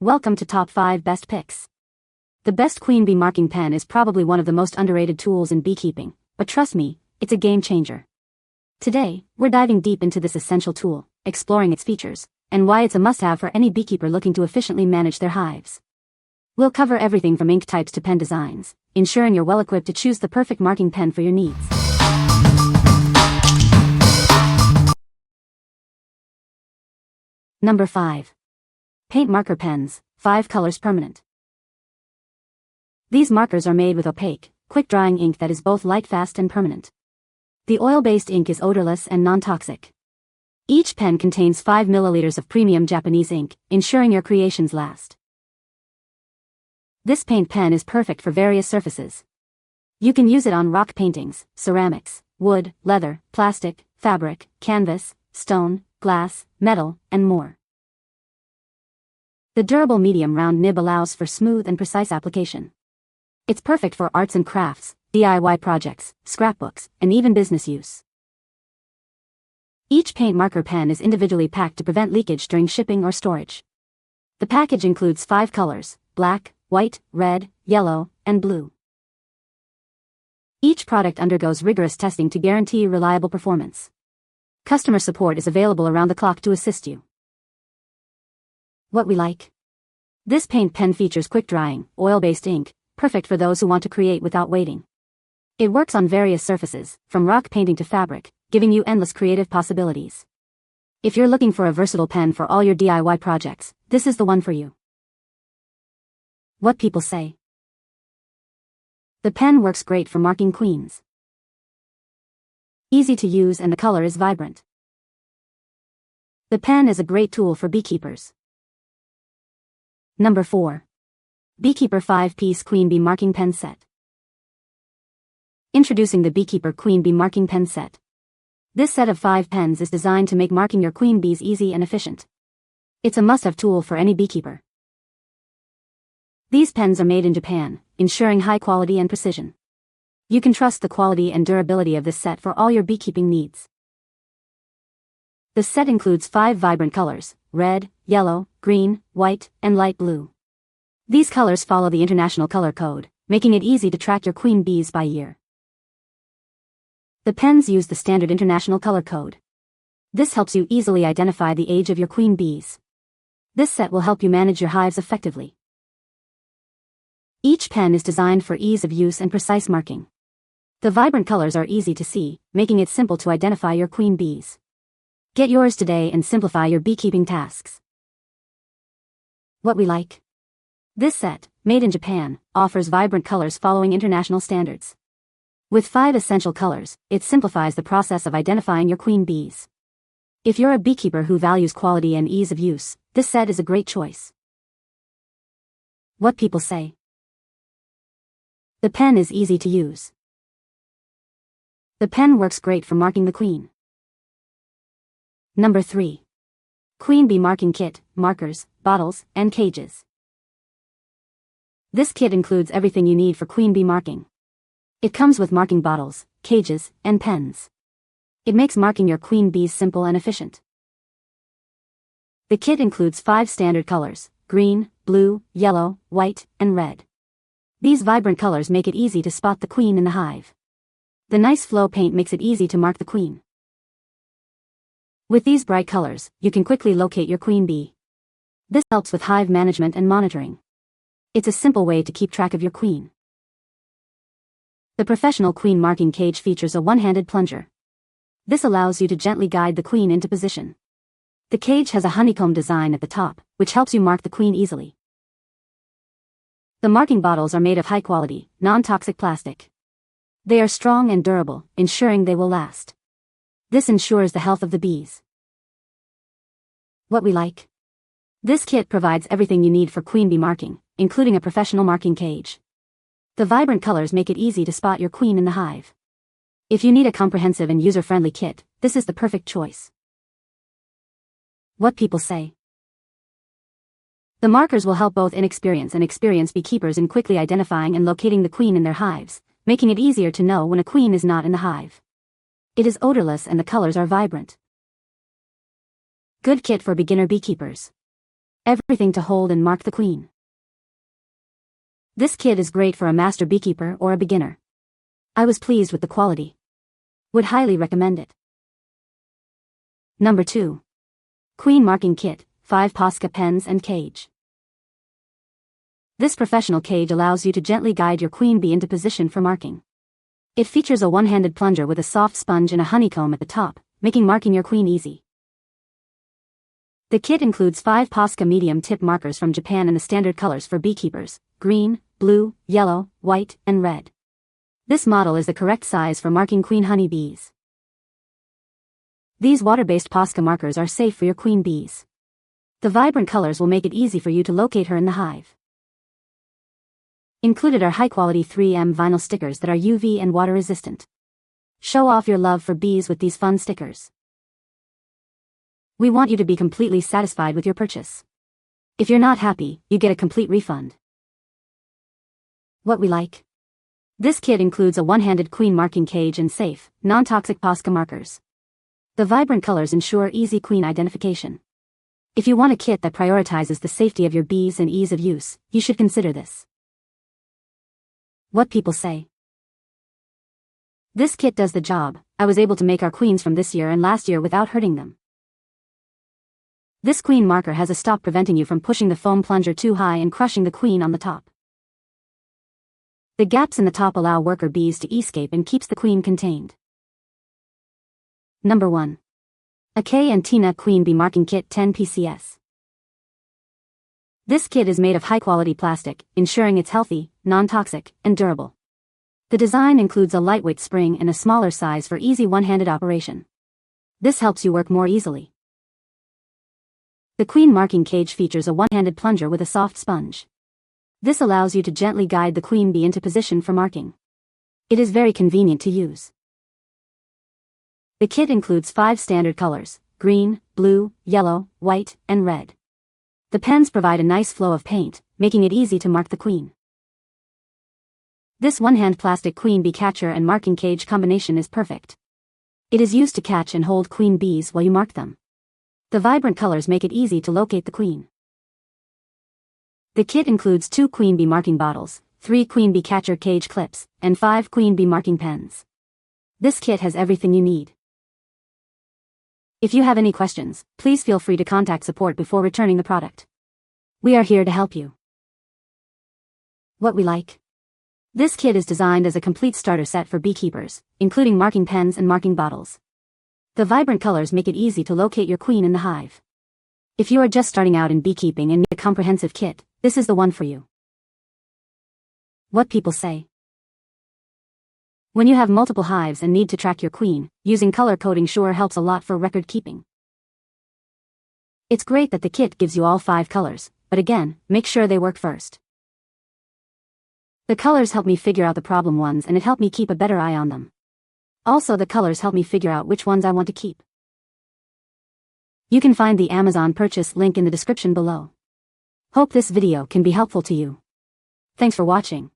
Welcome to Top 5 Best Picks. The best queen bee marking pen is probably one of the most underrated tools in beekeeping, but trust me, it's a game changer. Today, we're diving deep into this essential tool, exploring its features, and why it's a must-have for any beekeeper looking to efficiently manage their hives. We'll cover everything from ink types to pen designs, ensuring you're well-equipped to choose the perfect marking pen for your needs. Number 5. Paint marker pens, 5 colors permanent. These markers are made with opaque, quick-drying ink that is both light-fast and permanent. The oil-based ink is odorless and non-toxic. Each pen contains 5 milliliters of premium Japanese ink, ensuring your creations last. This paint pen is perfect for various surfaces. You can use it on rock paintings, ceramics, wood, leather, plastic, fabric, canvas, stone, glass, metal, and more. The durable medium round nib allows for smooth and precise application. It's perfect for arts and crafts, DIY projects, scrapbooks, and even business use. Each paint marker pen is individually packed to prevent leakage during shipping or storage. The package includes 5 colors: black, white, red, yellow, and blue. Each product undergoes rigorous testing to guarantee reliable performance. Customer support is available around the clock to assist you. What we like. This paint pen features quick-drying, oil-based ink, perfect for those who want to create without waiting. It works on various surfaces, from rock painting to fabric, giving you endless creative possibilities. If you're looking for a versatile pen for all your DIY projects, this is the one for you. What people say. The pen works great for marking queens. Easy to use and the color is vibrant. The pen is a great tool for beekeepers. Number 4. Beekeeper 5-piece Queen Bee Marking Pen Set. Introducing the Beekeeper Queen Bee Marking Pen Set. This set of 5 pens is designed to make marking your queen bees easy and efficient. It's a must-have tool for any beekeeper. These pens are made in Japan, ensuring high quality and precision. You can trust the quality and durability of this set for all your beekeeping needs. The set includes 5 vibrant colors: red, yellow, green, white, and light blue. These colors follow the International Color Code, making it easy to track your queen bees by year. The pens use the standard International Color Code. This helps you easily identify the age of your queen bees. This set will help you manage your hives effectively. Each pen is designed for ease of use and precise marking. The vibrant colors are easy to see, making it simple to identify your queen bees. Get yours today and simplify your beekeeping tasks. What we like. This set, made in Japan, offers vibrant colors following international standards. With 5 essential colors, it simplifies the process of identifying your queen bees. If you're a beekeeper who values quality and ease of use, this set is a great choice. What people say. The pen is easy to use. The pen works great for marking the queen. Number 3. Queen Bee Marking Kit, Markers, Bottles, and Cages. This kit includes everything you need for queen bee marking. It comes with marking bottles, cages, and pens. It makes marking your queen bees simple and efficient. The kit includes 5 standard colors: green, blue, yellow, white, and red. These vibrant colors make it easy to spot the queen in the hive. The nice flow paint makes it easy to mark the queen. With these bright colors, you can quickly locate your queen bee. This helps with hive management and monitoring. It's a simple way to keep track of your queen. The professional queen marking cage features a one-handed plunger. This allows you to gently guide the queen into position. The cage has a honeycomb design at the top, which helps you mark the queen easily. The marking bottles are made of high-quality, non-toxic plastic. They are strong and durable, ensuring they will last. This ensures the health of the bees. What we like. This kit provides everything you need for queen bee marking, including a professional marking cage. The vibrant colors make it easy to spot your queen in the hive. If you need a comprehensive and user-friendly kit, this is the perfect choice. What people say. The markers will help both inexperienced and experienced beekeepers in quickly identifying and locating the queen in their hives, making it easier to know when a queen is not in the hive. It is odorless and the colors are vibrant. Good kit for beginner beekeepers. Everything to hold and mark the queen. This kit is great for a master beekeeper or a beginner. I was pleased with the quality. Would highly recommend it. Number 2. Queen Marking Kit, 5 POSCA pens and cage. This professional cage allows you to gently guide your queen bee into position for marking. It features a one-handed plunger with a soft sponge and a honeycomb at the top, making marking your queen easy. The kit includes 5 POSCA medium tip markers from Japan in the standard colors for beekeepers: green, blue, yellow, white, and red. This model is the correct size for marking queen honey bees. These water-based POSCA markers are safe for your queen bees. The vibrant colors will make it easy for you to locate her in the hive. Included are high-quality 3M vinyl stickers that are UV and water-resistant. Show off your love for bees with these fun stickers. We want you to be completely satisfied with your purchase. If you're not happy, you get a complete refund. What we like. This kit includes a one-handed queen marking cage and safe, non-toxic POSCA markers. The vibrant colors ensure easy queen identification. If you want a kit that prioritizes the safety of your bees and ease of use, you should consider this. What people say. This kit does the job. I was able to make our queens from this year and last year without hurting them. This queen marker has a stop preventing you from pushing the foam plunger too high and crushing the queen on the top. The gaps in the top allow worker bees to escape and keeps the queen contained. Number 1. Akay&Tina Queen Bee Marking Kit 10 PCS. This kit is made of high-quality plastic, ensuring it's healthy, non-toxic, and durable. The design includes a lightweight spring and a smaller size for easy one-handed operation. This helps you work more easily. The queen marking cage features a one-handed plunger with a soft sponge. This allows you to gently guide the queen bee into position for marking. It is very convenient to use. The kit includes 5 standard colors: green, blue, yellow, white, and red. The pens provide a nice flow of paint, making it easy to mark the queen. This one-hand plastic queen bee catcher and marking cage combination is perfect. It is used to catch and hold queen bees while you mark them. The vibrant colors make it easy to locate the queen. The kit includes 2 queen bee marking bottles, 3 queen bee catcher cage clips, and 5 queen bee marking pens. This kit has everything you need. If you have any questions, please feel free to contact support before returning the product. We are here to help you. What we like. This kit is designed as a complete starter set for beekeepers, including marking pens and marking bottles. The vibrant colors make it easy to locate your queen in the hive. If you are just starting out in beekeeping and need a comprehensive kit, this is the one for you. What people say. When you have multiple hives and need to track your queen, using color coding sure helps a lot for record keeping. It's great that the kit gives you all 5 colors, but again, make sure they work first. The colors help me figure out the problem ones and it helped me keep a better eye on them. Also, the colors help me figure out which ones I want to keep. You can find the Amazon purchase link in the description below. Hope this video can be helpful to you. Thanks for watching.